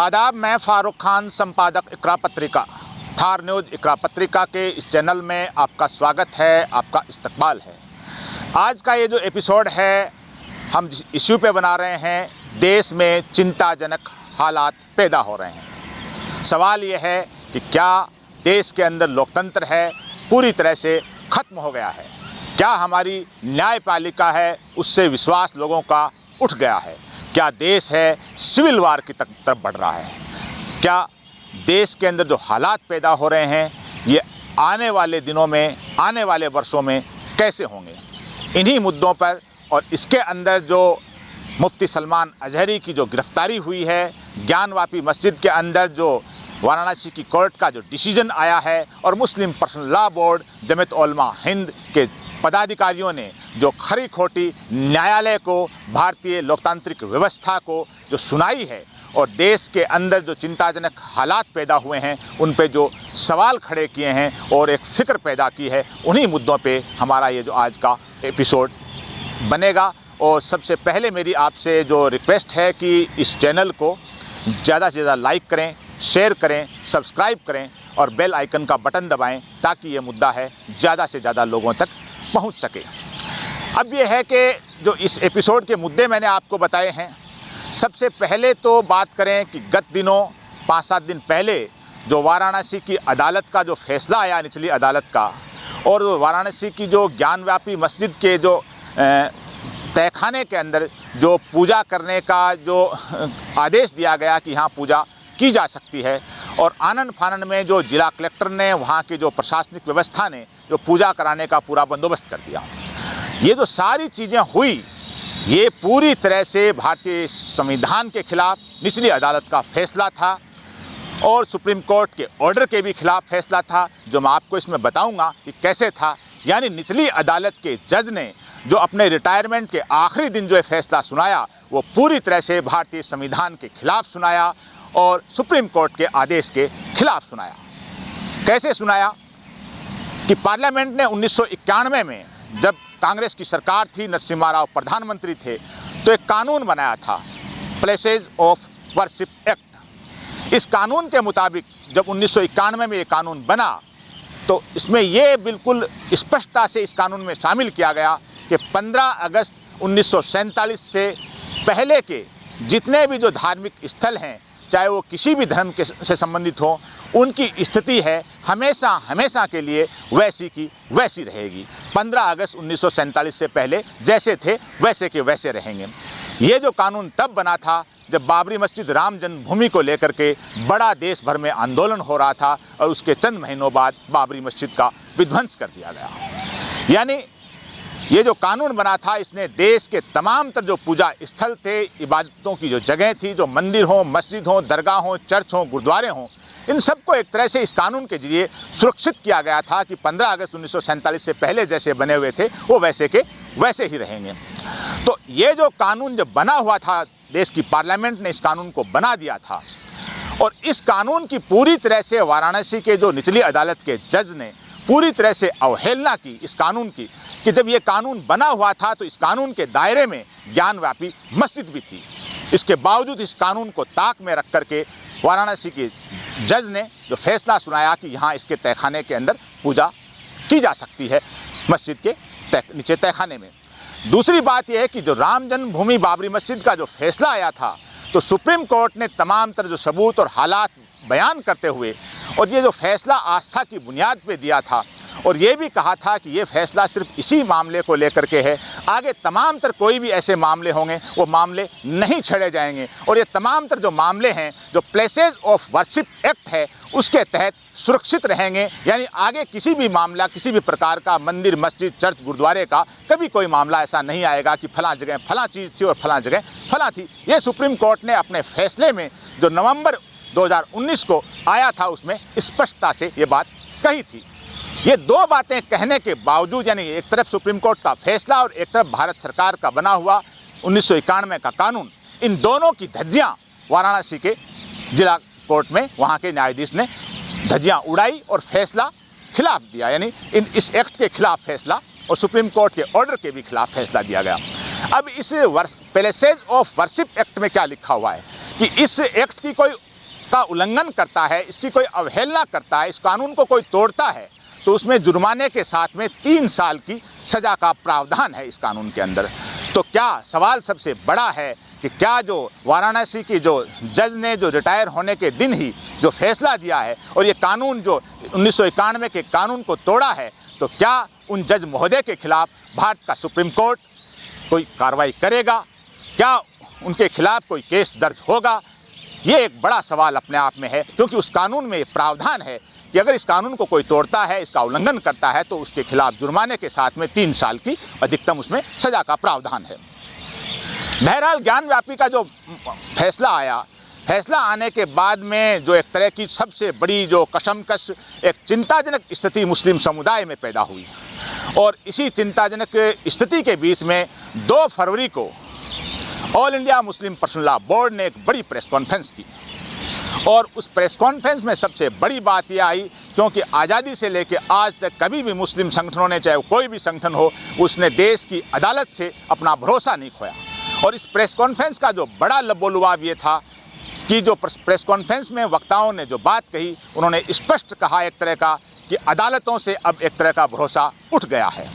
आदाब, मैं फारूक खान, संपादक इकरा पत्रिका, थार न्यूज़ इकरा पत्रिका के इस चैनल में आपका स्वागत है, आपका इस्तकबाल है। आज का ये जो एपिसोड है, हम जिस इश्यू पे बना रहे हैं, देश में चिंताजनक हालात पैदा हो रहे हैं। सवाल ये है कि क्या देश के अंदर लोकतंत्र है पूरी तरह से ख़त्म हो गया है? क्या हमारी न्यायपालिका है उससे विश्वास लोगों का उठ गया है? क्या देश है सिविल वार की तरफ बढ़ रहा है? क्या देश के अंदर जो हालात पैदा हो रहे हैं ये आने वाले दिनों में, आने वाले वर्षों में कैसे होंगे? इन्हीं मुद्दों पर और इसके अंदर जो मुफ्ती सलमान अजहरी की जो गिरफ्तारी हुई है, ज्ञानवापी मस्जिद के अंदर जो वाराणसी की कोर्ट का जो डिसीजन आया है और मुस्लिम personal law board Jamiat Ulama Hind के पदाधिकारियों ने जो खरी खोटी न्यायालय को, भारतीय लोकतांत्रिक व्यवस्था को जो सुनाई है और देश के अंदर जो चिंताजनक हालात पैदा हुए हैं उन पे जो सवाल खड़े किए हैं और एक फ़िक्र पैदा की है, उन्हीं मुद्दों पे हमारा ये जो आज का एपिसोड बनेगा। और सबसे पहले मेरी आपसे जो रिक्वेस्ट है कि इस चैनल को ज़्यादा से ज़्यादा लाइक करें, शेयर करें, सब्सक्राइब करें और बेल आइकन का बटन दबाएं ताकि ये मुद्दा है ज़्यादा से ज़्यादा लोगों तक पहुंच सके। अब ये है कि जो इस एपिसोड के मुद्दे मैंने आपको बताए हैं, सबसे पहले तो बात करें कि गत दिनों 5-7 दिन पहले जो वाराणसी की अदालत का जो फैसला आया, निचली अदालत का, और वाराणसी की जो ज्ञानव्यापी मस्जिद के जो तहखाने के अंदर जो पूजा करने का जो आदेश दिया गया कि यहाँ पूजा की जा सकती है, और आनन फानन में जो जिला कलेक्टर ने, वहाँ की जो प्रशासनिक व्यवस्था ने जो पूजा कराने का पूरा बंदोबस्त कर दिया, ये जो सारी चीज़ें हुई ये पूरी तरह से भारतीय संविधान के खिलाफ निचली अदालत का फैसला था और सुप्रीम कोर्ट के ऑर्डर के भी खिलाफ फैसला था, जो मैं आपको इसमें बताऊंगा कि कैसे था। यानी निचली अदालत के जज ने जो अपने रिटायरमेंट के आखिरी दिन जो फैसला सुनाया वो पूरी तरह से भारतीय संविधान के खिलाफ सुनाया और सुप्रीम कोर्ट के आदेश के खिलाफ सुनाया। कैसे सुनाया कि पार्लियामेंट ने 1991 में जब कांग्रेस की सरकार थी, नरसिम्हा राव प्रधानमंत्री थे, तो एक कानून बनाया था, प्लेसेस ऑफ वर्शिप एक्ट। इस कानून के मुताबिक जब 1991 में ये कानून बना तो इसमें ये बिल्कुल स्पष्टता से इस कानून में शामिल किया गया कि 15 अगस्त 1947 से पहले के जितने भी जो धार्मिक स्थल हैं, चाहे वो किसी भी धर्म के से संबंधित हो, उनकी स्थिति है हमेशा हमेशा के लिए वैसी की वैसी रहेगी। 15 अगस्त 1947 से पहले जैसे थे वैसे के वैसे रहेंगे। ये जो कानून तब बना था जब बाबरी मस्जिद राम जन्मभूमि को लेकर के बड़ा देश भर में आंदोलन हो रहा था और उसके चंद महीनों बाद बाबरी मस्जिद का विध्वंस कर दिया गया। यानी ये जो कानून बना था, इसने देश के तमाम तर जो पूजा स्थल थे, इबादतों की जो जगह थी, जो मंदिर हों, मस्जिद हों, दरगाह हों, चर्च हों, गुरुद्वारे हों, इन सबको एक तरह से इस कानून के जरिए सुरक्षित किया गया था कि 15 अगस्त 1947 से पहले जैसे बने हुए थे वो वैसे के वैसे ही रहेंगे। तो ये जो कानून जब बना हुआ था, देश की पार्लियामेंट ने इस कानून को बना दिया था और इस कानून की पूरी तरह से वाराणसी के जो निचली अदालत के जज ने पूरी तरह से अवहेलना की इस कानून की, कि जब ये कानून बना हुआ था तो इस कानून के दायरे में ज्ञानव्यापी मस्जिद भी थी। इसके बावजूद इस कानून को ताक में रख करके वाराणसी के जज ने जो फैसला सुनाया कि यहाँ इसके तहखाने के अंदर पूजा की जा सकती है, मस्जिद के नीचे तहखाने में। दूसरी बात यह है कि जो राम जन्मभूमि बाबरी मस्जिद का जो फैसला आया था तो सुप्रीम कोर्ट ने तमाम तरह जो सबूत और हालात बयान करते हुए और ये जो फैसला आस्था की बुनियाद पे दिया था और ये भी कहा था कि ये फैसला सिर्फ इसी मामले को लेकर के है, आगे तमाम तर कोई भी ऐसे मामले होंगे वो मामले नहीं छेड़े जाएंगे और ये तमाम तर जो मामले हैं जो प्लेसेस ऑफ वर्शिप एक्ट है उसके तहत सुरक्षित रहेंगे। यानी आगे किसी भी मामला, किसी भी प्रकार का मंदिर, मस्जिद, चर्च, गुरुद्वारे का कभी कोई मामला ऐसा नहीं आएगा कि फलां जगह फलां चीज़ थी और फलां जगह फलां थी। ये सुप्रीम कोर्ट ने अपने फैसले में जो नवंबर 2019 को आया था उसमें स्पष्टता से ये बात कही थी। ये दो बातें कहने के बावजूद, यानी एक तरफ सुप्रीम कोर्ट का फैसला और एक तरफ भारत सरकार का बना हुआ 1991 का कानून, इन दोनों की धज्जियां वाराणसी के जिला कोर्ट में वहां के न्यायाधीश ने धज्जियां उड़ाई और फैसला खिलाफ दिया। यानी इस एक्ट के खिलाफ फैसला और सुप्रीम कोर्ट के ऑर्डर के भी खिलाफ फैसला दिया गया। अब इस प्लेसेस ऑफ वर्शिप एक्ट में क्या लिखा हुआ है कि इस एक्ट की कोई इसका उल्लंघन करता है, इसकी कोई अवहेलना करता है, इस कानून को कोई तोड़ता है, तो उसमें जुर्माने के साथ में 3 साल की सज़ा का प्रावधान है इस कानून के अंदर। तो क्या सवाल सबसे बड़ा है कि क्या जो वाराणसी की जो जज ने जो रिटायर होने के दिन ही जो फैसला दिया है और ये कानून जो 1991 के कानून को तोड़ा है, तो क्या उन जज महोदय के खिलाफ भारत का सुप्रीम कोर्ट कोई कार्रवाई करेगा? क्या उनके खिलाफ कोई केस दर्ज होगा? ये एक बड़ा सवाल अपने आप में है, क्योंकि उस कानून में प्रावधान है कि अगर इस कानून को कोई तोड़ता है, इसका उल्लंघन करता है, तो उसके खिलाफ जुर्माने के साथ में 3 साल की अधिकतम उसमें सज़ा का प्रावधान है। बहरहाल ज्ञानव्यापी का जो फैसला आया, फैसला आने के बाद में जो एक तरह की सबसे बड़ी जो कशमकश, एक चिंताजनक स्थिति मुस्लिम समुदाय में पैदा हुई, और इसी चिंताजनक स्थिति के बीच में 2 फरवरी को all India Muslim personal law board ने एक बड़ी प्रेस कॉन्फ्रेंस की, और उस प्रेस कॉन्फ्रेंस में सबसे बड़ी बात यह आई, क्योंकि आज़ादी से लेकर आज तक कभी भी मुस्लिम संगठनों ने, चाहे कोई भी संगठन हो, उसने देश की अदालत से अपना भरोसा नहीं खोया। और इस प्रेस कॉन्फ्रेंस का जो बड़ा लबोलुआब ये था कि जो प्रेस कॉन्फ्रेंस में वक्ताओं ने जो बात कही, उन्होंने स्पष्ट कहा एक तरह का कि अदालतों से अब एक तरह का भरोसा उठ गया है।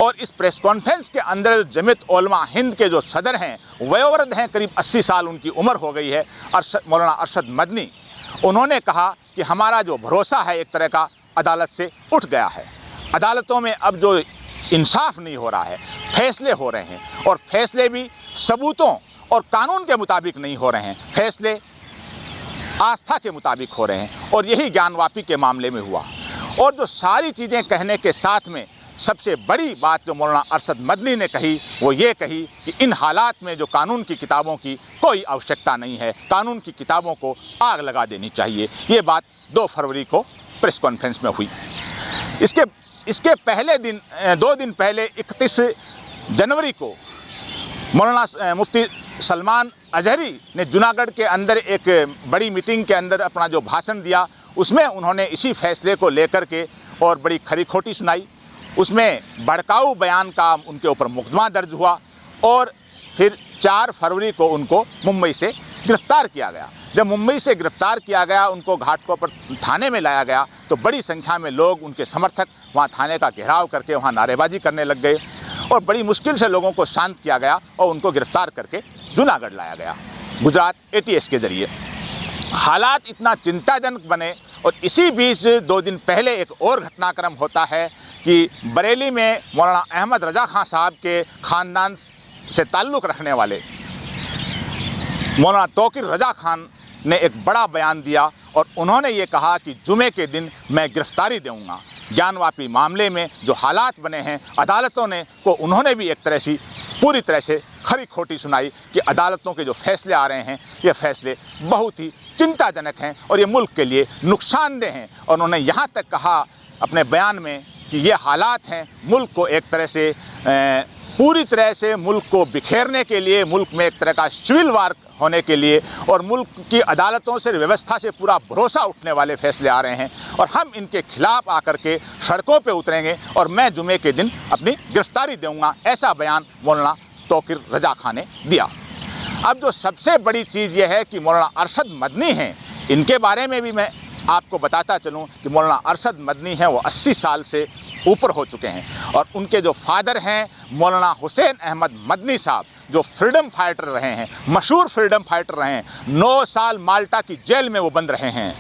और इस प्रेस कॉन्फ्रेंस के अंदर जमीयत उलमा हिंद के जो सदर हैं, वयोवृद्ध हैं, करीब 80 साल उनकी उम्र हो गई है, मौलाना अरशद मदनी, उन्होंने कहा कि हमारा जो भरोसा है एक तरह का अदालत से उठ गया है। अदालतों में अब जो इंसाफ नहीं हो रहा है, फैसले हो रहे हैं, और फैसले भी सबूतों और कानून के मुताबिक नहीं हो रहे हैं, फैसले आस्था के मुताबिक हो रहे हैं। और यही ज्ञानवापी के मामले में हुआ। और जो सारी चीज़ें कहने के साथ में सबसे बड़ी बात जो मौलाना अरशद मदनी ने कही, वो ये कही कि इन हालात में जो कानून की किताबों की कोई आवश्यकता नहीं है, कानून की किताबों को आग लगा देनी चाहिए। ये बात 2 फरवरी को प्रेस कॉन्फ्रेंस में हुई। इसके पहले दिन, 2 दिन पहले 31 जनवरी को मौलाना मुफ्ती सलमान अजहरी ने जूनागढ़ के अंदर एक बड़ी मीटिंग के अंदर अपना जो भाषण दिया, उसमें उन्होंने इसी फैसले को लेकर के और बड़ी खरी खोटी सुनाई। उसमें भड़काऊ बयान का उनके ऊपर मुकदमा दर्ज हुआ, और फिर 4 फरवरी को उनको मुंबई से गिरफ्तार किया गया। जब मुंबई से गिरफ्तार किया गया, उनको घाटकोपर थाने में लाया गया, तो बड़ी संख्या में लोग, उनके समर्थक वहाँ थाने का घेराव करके वहाँ नारेबाजी करने लग गए, और बड़ी मुश्किल से लोगों को शांत किया गया और उनको गिरफ्तार करके जूनागढ़ लाया गया गुजरात ATS के ज़रिए। हालात इतना चिंताजनक बने, और इसी बीच 2 दिन पहले एक और घटनाक्रम होता है कि बरेली में मौलाना अहमद रजा खां साहब के ख़ानदान से ताल्लुक़ रखने वाले मौलाना तौकीर रजा खान ने एक बड़ा बयान दिया, और उन्होंने ये कहा कि जुमे के दिन मैं गिरफ्तारी दूंगा। ज्ञानवापी मामले में जो हालात बने हैं, अदालतों ने को उन्होंने भी एक तरह से पूरी तरह से खरी खोटी सुनाई कि अदालतों के जो फैसले आ रहे हैं, ये फैसले बहुत ही चिंताजनक हैं और ये मुल्क के लिए नुकसानदेह हैं। और उन्होंने यहाँ तक कहा अपने बयान में कि ये हालात हैं मुल्क को एक तरह से पूरी तरह से मुल्क को बिखेरने के लिए, मुल्क में एक तरह का सिविल वार होने के लिए, और मुल्क की अदालतों से, व्यवस्था से पूरा भरोसा उठने वाले फैसले आ रहे हैं, और हम इनके खिलाफ आकर के सड़कों पे उतरेंगे और मैं जुमे के दिन अपनी गिरफ्तारी दूंगा। ऐसा बयान मौलाना तौकीर रजा खान ने दिया। अब जो सबसे बड़ी चीज़ यह है कि मौलाना अरशद मदनी हैं, इनके बारे में भी मैं आपको बताता चलूँ कि मौलाना अरशद मदनी हैं, वो 80 साल से ऊपर हो चुके हैं, और उनके जो फादर हैं मौलाना हुसैन अहमद मदनी साहब, जो फ्रीडम फाइटर रहे हैं, मशहूर फ्रीडम फाइटर रहे हैं, 9 साल माल्टा की जेल में वो बंद रहे हैं।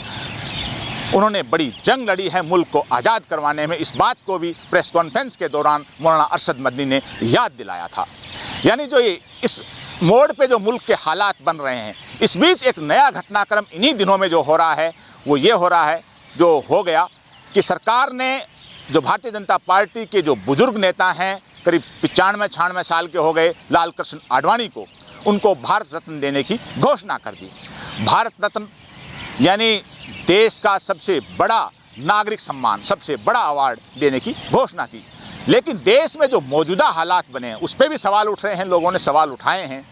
उन्होंने बड़ी जंग लड़ी है मुल्क को आज़ाद करवाने में। इस बात को भी प्रेस कॉन्फ्रेंस के दौरान मौलाना अरशद मदनी ने याद दिलाया था। यानी जो ये इस मोड़ पे जो मुल्क के हालात बन रहे हैं, इस बीच एक नया घटनाक्रम इन्हीं दिनों में जो हो रहा है, वो ये हो रहा है, जो हो गया कि सरकार ने जो भारतीय जनता पार्टी के जो बुजुर्ग नेता हैं, करीब 95-96 साल के हो गए, लाल कृष्ण आडवाणी को, उनको भारत रत्न देने की घोषणा कर दी। भारत रत्न यानी देश का सबसे बड़ा नागरिक सम्मान, सबसे बड़ा अवार्ड देने की घोषणा की। लेकिन देश में जो मौजूदा हालात बने हैं, उस पर भी सवाल उठ रहे हैं, लोगों ने सवाल उठाए हैं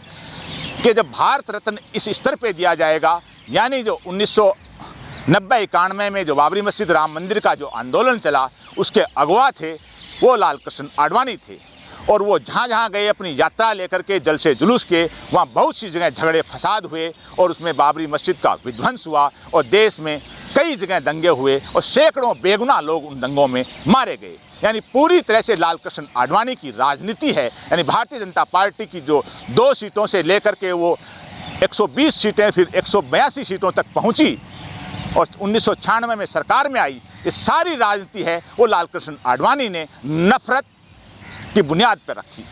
कि जब भारत रत्न इस स्तर पे दिया जाएगा, यानी जो 1990-91 में जो बाबरी मस्जिद राम मंदिर का जो आंदोलन चला, उसके अगवा थे वो लाल कृष्ण आडवाणी थे, और वो जहाँ जहाँ गए अपनी यात्रा लेकर के जलसे जुलूस के, वहाँ बहुत सी जगह झगड़े फसाद हुए और उसमें बाबरी मस्जिद का विध्वंस हुआ और देश में कई जगह दंगे हुए और सैकड़ों बेगुनाह लोग उन दंगों में मारे गए। यानी पूरी तरह से लाल कृष्ण आडवाणी की राजनीति है। यानी भारतीय जनता पार्टी की जो 2 सीटों से लेकर के वो 120 सीटें फिर 182 सीटों तक पहुंची और 1996 में सरकार में आई, ये सारी राजनीति है वो लाल कृष्ण आडवाणी ने नफरत की बुनियाद पर रखी।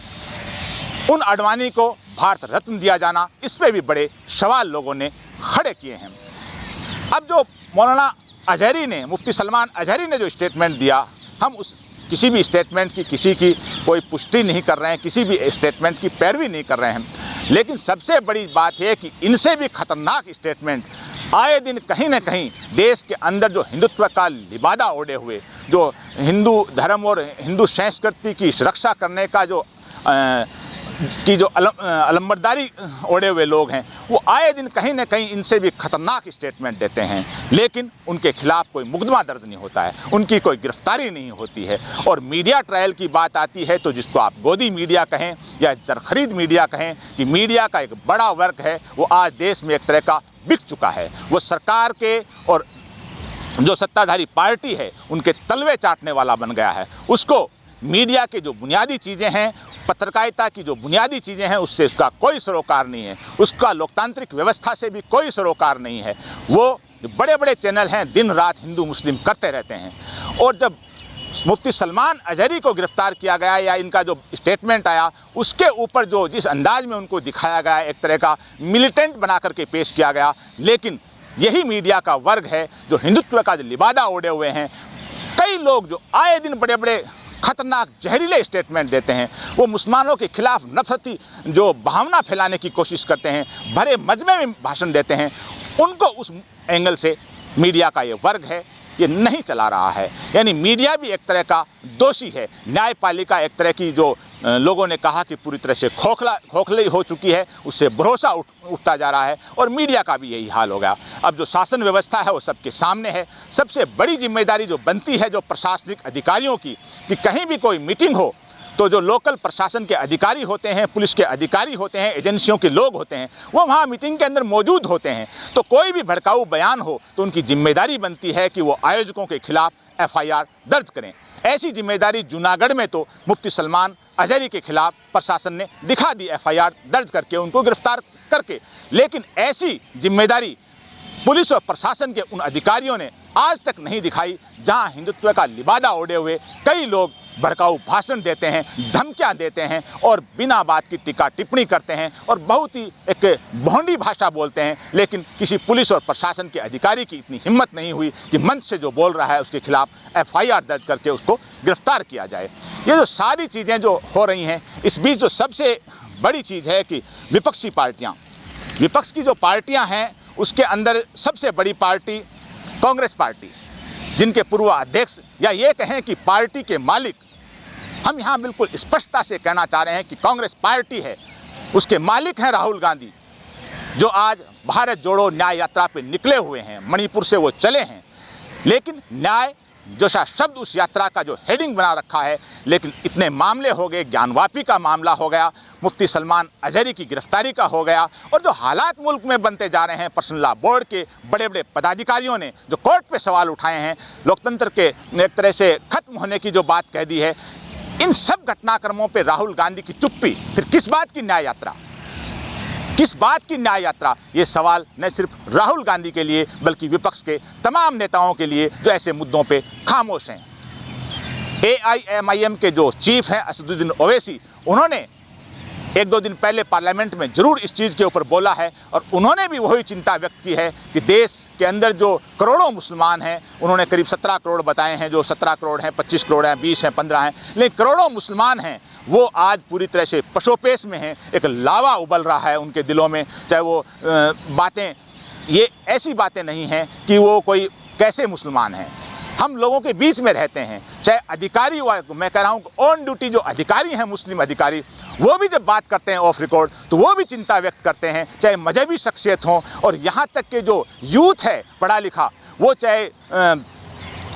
उन आडवाणी को भारत रत्न दिया जाना, इस पे भी बड़े सवाल लोगों ने खड़े किए हैं। अब जो मौलाना अजहरी ने, मुफ्ती सलमान अजहरी ने जो स्टेटमेंट दिया, हम उस किसी भी स्टेटमेंट की किसी की कोई पुष्टि नहीं कर रहे हैं, किसी भी स्टेटमेंट की पैरवी नहीं कर रहे हैं, लेकिन सबसे बड़ी बात है कि इनसे भी खतरनाक स्टेटमेंट आए दिन कहीं ना कहीं देश के अंदर जो हिंदुत्व का लिबादा ओढ़े हुए, जो हिंदू धर्म और हिंदू संस्कृति की सुरक्षा करने का जो अलंबरदारी ओढ़े हुए लोग हैं, वो आए दिन कहीं ना कहीं इनसे भी खतरनाक स्टेटमेंट देते हैं, लेकिन उनके खिलाफ कोई मुकदमा दर्ज नहीं होता है, उनकी कोई गिरफ्तारी नहीं होती है। और मीडिया ट्रायल की बात आती है तो जिसको आप गोदी मीडिया कहें या जरखरीद मीडिया कहें, कि मीडिया का एक बड़ा वर्ग है वो आज देश में एक तरह का बिक चुका है। वो सरकार के और जो सत्ताधारी पार्टी है उनके तलवे चाटने वाला बन गया है। उसको मीडिया के जो बुनियादी चीज़ें हैं, पत्रकारिता की जो बुनियादी चीज़ें हैं, उससे उसका कोई सरोकार नहीं है, उसका लोकतांत्रिक व्यवस्था से भी कोई सरोकार नहीं है। वो बड़े बड़े चैनल हैं, दिन रात हिंदू मुस्लिम करते रहते हैं। और जब मुफ्ती सलमान अजहरी को गिरफ्तार किया गया या इनका जो स्टेटमेंट आया, उसके ऊपर जो जिस अंदाज में उनको दिखाया गया, एक तरह का मिलिटेंट बना करके पेश किया गया, लेकिन यही मीडिया का वर्ग है जो हिंदुत्व का जो लिबादा ओढ़े हुए हैं। कई लोग जो आए दिन बड़े बड़े खतरनाक जहरीले स्टेटमेंट देते हैं, वो मुसलमानों के खिलाफ नफरती जो भावना फैलाने की कोशिश करते हैं, भरे मजमे में भाषण देते हैं, उनको उस एंगल से मीडिया का ये वर्ग है ये नहीं चला रहा है। यानी मीडिया भी एक तरह का दोषी है। न्यायपालिका एक तरह की जो लोगों ने कहा कि पूरी तरह से खोखली हो चुकी है, उससे भरोसा उठता जा रहा है और मीडिया का भी यही हाल हो गया। अब जो शासन व्यवस्था है वो सबके सामने है। सबसे बड़ी जिम्मेदारी जो बनती है जो प्रशासनिक अधिकारियों की, कि कहीं भी कोई मीटिंग हो तो जो लोकल प्रशासन के अधिकारी होते हैं, पुलिस के अधिकारी होते हैं, एजेंसियों के लोग होते हैं, वो वहाँ मीटिंग के अंदर मौजूद होते हैं। तो कोई भी भड़काऊ बयान हो तो उनकी जिम्मेदारी बनती है कि वो आयोजकों के खिलाफ FIR दर्ज करें। ऐसी जिम्मेदारी जूनागढ़ में तो मुफ्ती सलमान अजहरी के खिलाफ प्रशासन ने दिखा दी, FIR दर्ज करके उनको गिरफ्तार करके। लेकिन ऐसी जिम्मेदारी पुलिस और प्रशासन के उन अधिकारियों ने आज तक नहीं दिखाई, जहां हिंदुत्व का लिबादा ओढ़े हुए कई लोग भड़काऊ भाषण देते हैं, धमकियां देते हैं और बिना बात की टीका टिप्पणी करते हैं और बहुत ही एक भोंडी भाषा बोलते हैं। लेकिन किसी पुलिस और प्रशासन के अधिकारी की इतनी हिम्मत नहीं हुई कि मंच से जो बोल रहा है उसके खिलाफ FIR दर्ज करके उसको गिरफ्तार किया जाए। ये जो सारी चीज़ें जो हो रही हैं, इस बीच जो सबसे बड़ी चीज़ है कि विपक्षी पार्टियाँ, विपक्ष की जो पार्टियाँ हैं उसके अंदर सबसे बड़ी पार्टी कांग्रेस पार्टी, जिनके पूर्व अध्यक्ष या ये कहें कि पार्टी के मालिक, हम यहाँ बिल्कुल स्पष्टता से कहना चाह रहे हैं कि कांग्रेस पार्टी है, उसके मालिक हैं राहुल गांधी, जो आज भारत जोड़ो न्याय यात्रा पे निकले हुए हैं। मणिपुर से वो चले हैं, लेकिन न्याय जैसा शब्द उस यात्रा का जो हेडिंग बना रखा है, लेकिन इतने मामले हो गए, ज्ञानवापी का मामला हो गया, मुफ्ती सलमान अजहरी की गिरफ्तारी का हो गया, और जो हालात मुल्क में बनते जा रहे हैं, पर्सनल लॉ बोर्ड के बड़े बड़े पदाधिकारियों ने जो कोर्ट पे सवाल उठाए हैं, लोकतंत्र के एक तरह से खत्म होने की जो बात कह दी है, इन सब घटनाक्रमों पे राहुल गांधी की चुप्पी, फिर किस बात की न्याय यात्रा, किस बात की न्याय यात्रा? ये सवाल न सिर्फ राहुल गांधी के लिए बल्कि विपक्ष के तमाम नेताओं के लिए जो ऐसे मुद्दों पे खामोश हैं। AIMIM के जो चीफ हैं असदुद्दीन ओवैसी, उन्होंने 1-2 दिन पहले पार्लियामेंट में जरूर इस चीज़ के ऊपर बोला है और उन्होंने भी वही चिंता व्यक्त की है कि देश के अंदर जो करोड़ों मुसलमान हैं, उन्होंने करीब 17 करोड़ बताए हैं, जो 17 करोड़ हैं, 25 करोड़ हैं, 20 हैं, 15 हैं, लेकिन करोड़ों मुसलमान हैं, वो आज पूरी तरह से पशोपेश में हैं। एक लावा उबल रहा है उनके दिलों में, चाहे वो बातें, ये ऐसी बातें नहीं हैं कि वो कोई कैसे मुसलमान हैं। हम लोगों के बीच में रहते हैं, चाहे अधिकारी, मैं कह रहा हूँ ऑन ड्यूटी जो अधिकारी हैं मुस्लिम अधिकारी, वो भी जब बात करते हैं ऑफ रिकॉर्ड तो वो भी चिंता व्यक्त करते हैं, चाहे मजहबी शख्सियत हों, और यहाँ तक कि जो यूथ है पढ़ा लिखा, वो चाहे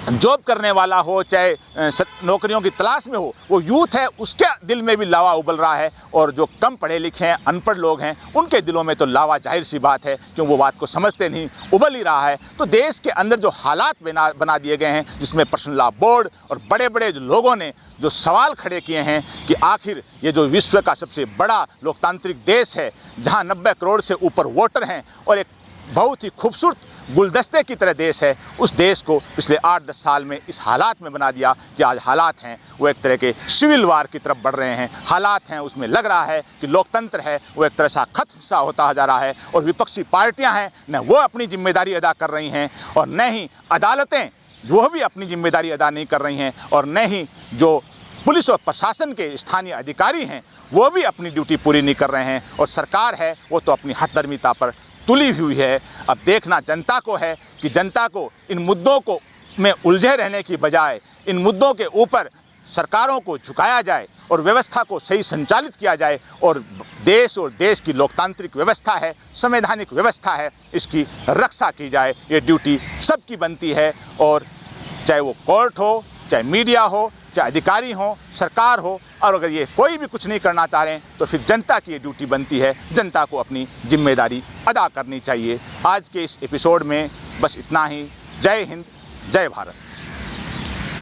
जॉब करने वाला हो, चाहे नौकरियों की तलाश में हो, वो यूथ है, उसके दिल में भी लावा उबल रहा है। और जो कम पढ़े लिखे हैं, अनपढ़ लोग हैं, उनके दिलों में तो लावा जाहिर सी बात है, क्यों वो बात को समझते नहीं, उबल ही रहा है। तो देश के अंदर जो हालात बना दिए गए हैं, जिसमें पर्सनल लॉ बोर्ड और बड़े बड़े लोगों ने जो सवाल खड़े किए हैं कि आखिर ये जो विश्व का सबसे बड़ा लोकतांत्रिक देश है, जहाँ 90 करोड़ से ऊपर वोटर हैं और एक बहुत ही खूबसूरत गुलदस्ते की तरह देश है, उस देश को पिछले 8-10 साल में इस हालात में बना दिया कि आज हालात हैं वो एक तरह के सिविल वार की तरफ बढ़ रहे हैं। हालात हैं उसमें लग रहा है कि लोकतंत्र है वो एक तरह सा खत्म सा होता जा रहा है, और विपक्षी पार्टियां हैं न वो अपनी जिम्मेदारी अदा कर रही हैं, और न ही अदालतें वो भी अपनी जिम्मेदारी अदा नहीं कर रही हैं, और न ही जो पुलिस और प्रशासन के स्थानीय अधिकारी हैं वो भी अपनी ड्यूटी पूरी नहीं कर रहे हैं, और सरकार है वो तो अपनी हठधर्मिता पर तुली हुई है। अब देखना जनता को है कि जनता को इन मुद्दों को में उलझे रहने की बजाय इन मुद्दों के ऊपर सरकारों को झुकाया जाए और व्यवस्था को सही संचालित किया जाए, और देश की लोकतांत्रिक व्यवस्था है, संवैधानिक व्यवस्था है, इसकी रक्षा की जाए। ये ड्यूटी सबकी बनती है, और चाहे वो कोर्ट हो, चाहे मीडिया हो, चाहे अधिकारी हो, सरकार हो, और अगर ये कोई भी कुछ नहीं करना चाह रहे हैं तो फिर जनता की ये ड्यूटी बनती है, जनता को अपनी जिम्मेदारी अदा करनी चाहिए। आज के इस एपिसोड में बस इतना ही। जय हिंद, जय भारत।